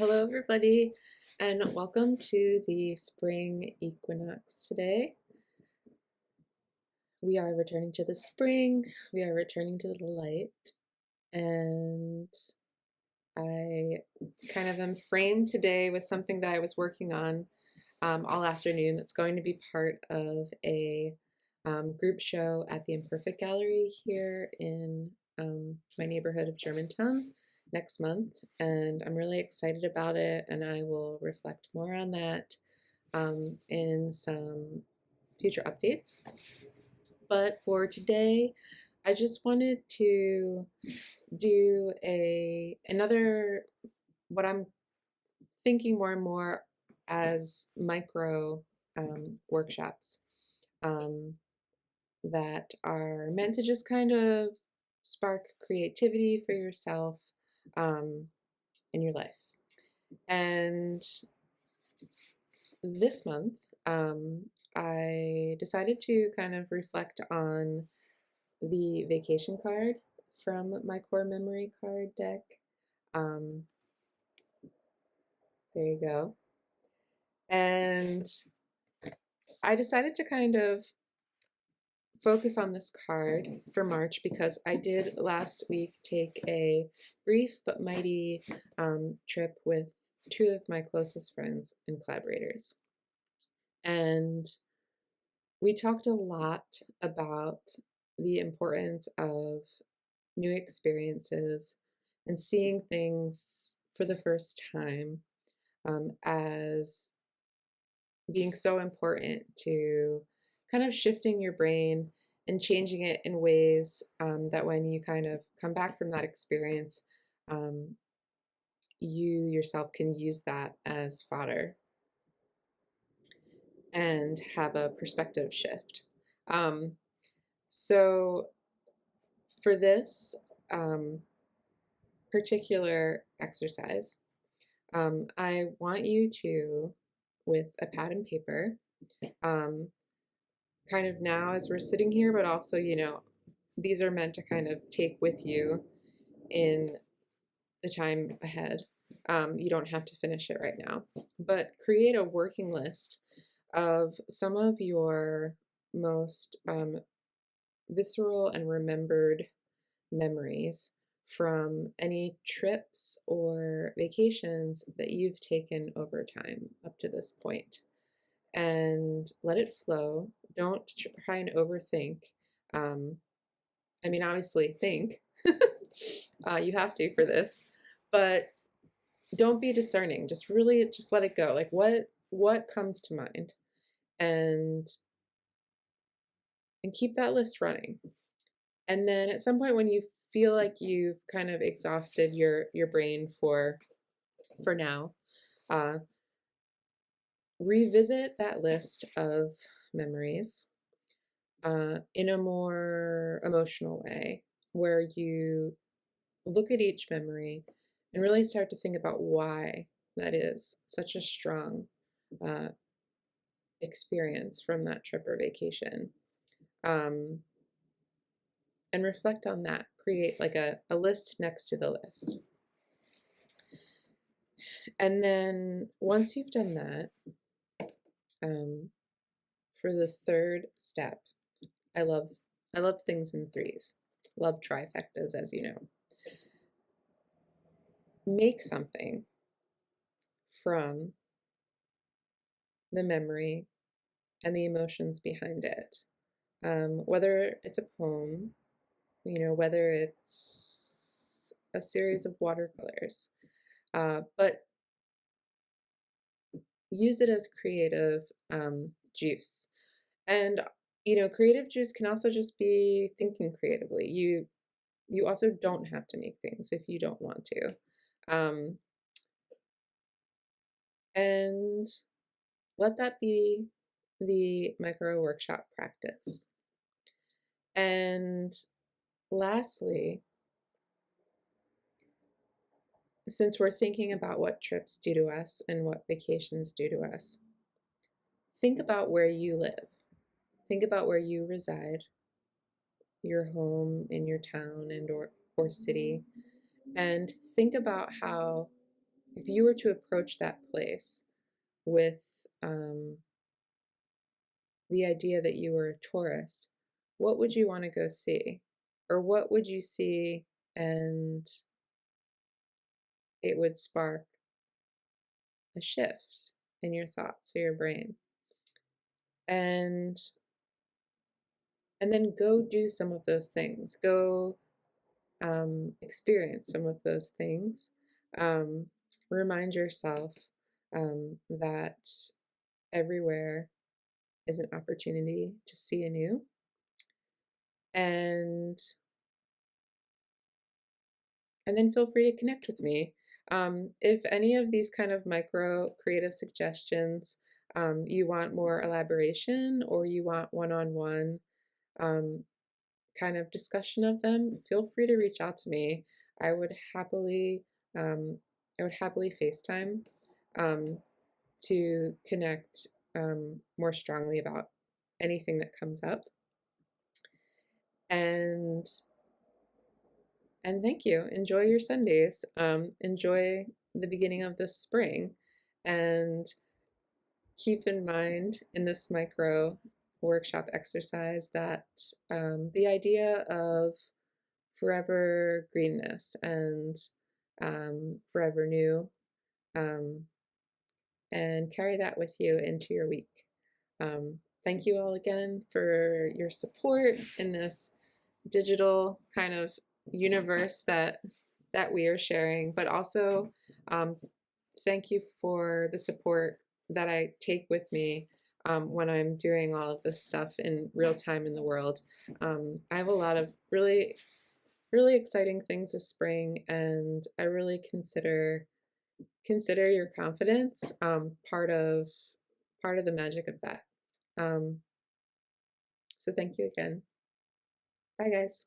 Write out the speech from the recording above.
Hello, everybody, and welcome to the spring equinox today. We are returning to the spring, we are returning to the light, and I kind of am framed today with something that I was working on all afternoon that's going to be part of a group show at the Imperfect Gallery here in my neighborhood of Germantown next month, and I'm really excited about it, and I will reflect more on that in some future updates. But for today, I just wanted to do another what I'm thinking more and more as micro workshops um, that are meant to just kind of spark creativity for yourself um, in your life. And this month, I decided to kind of reflect on the vacation card from my core memory card deck. Um, there you go. And I decided to kind of focus on this card for March because I did last week take a brief but mighty trip with two of my closest friends and collaborators. And we talked a lot about the importance of new experiences and seeing things for the first time as being so important to kind of shifting your brain and changing it in ways that when you kind of come back from that experience, um, you yourself can use that as fodder and have a perspective shift. Um, so for this particular exercise, I want you to, with a pad and paper, um, kind of now as we're sitting here, but also, these are meant to kind of take with you in the time ahead. You don't have to finish it right now, but create a working list of some of your most visceral and remembered memories from any trips or vacations that you've taken over time up to this point. And let it flow. Don't try and overthink. Um, I mean, obviously, think. You have to for this, but don't be discerning. Just really, just let it go. Like what comes to mind, and keep that list running. And then at some point when you feel like you've kind of exhausted your brain for now, uh, revisit that list of memories in a more emotional way, where you look at each memory and really start to think about why that is such a strong uh, experience from that trip or vacation. Um, and reflect on that. Create like a list next to the list. And then once you've done that, um, for the third step, I love I love things in threes. Love trifectas, as you know. Make something from the memory and the emotions behind it. Whether it's a poem, whether it's a series of watercolors, but use it as creative juice. And creative juice can also just be thinking creatively. You also don't have to make things if you don't want to. Um, and let that be the micro workshop practice. And lastly, since we're thinking about what trips do to us and what vacations do to us, think about where you live. Think about where you reside, your home in your town and or city, and think about how if you were to approach that place with the idea that you were a tourist, what would you want to go see? Or what would you see and it would spark a shift in your thoughts or your brain? And and then go do some of those things. Go experience some of those things. Um, Remind yourself that everywhere is an opportunity to see anew. And and then feel free to connect with me. If any of these kind of micro creative suggestions you want more elaboration or you want one-on-one um, kind of discussion of them, feel free to reach out to me. I would happily um, I would happily FaceTime um, to connect more strongly about anything that comes up. And thank you. Enjoy your Sundays. Enjoy the beginning of this spring, and keep in mind in this micro workshop exercise that the idea of forever greenness and forever new, um, and carry that with you into your week. Thank you all again for your support in this digital kind of universe that we are sharing, but also um, thank you for the support that I take with me when I'm doing all of this stuff in real time in the world. I have a lot of really exciting things this spring, and I really consider your confidence part of the magic of that. Um, so thank you again. Bye, guys.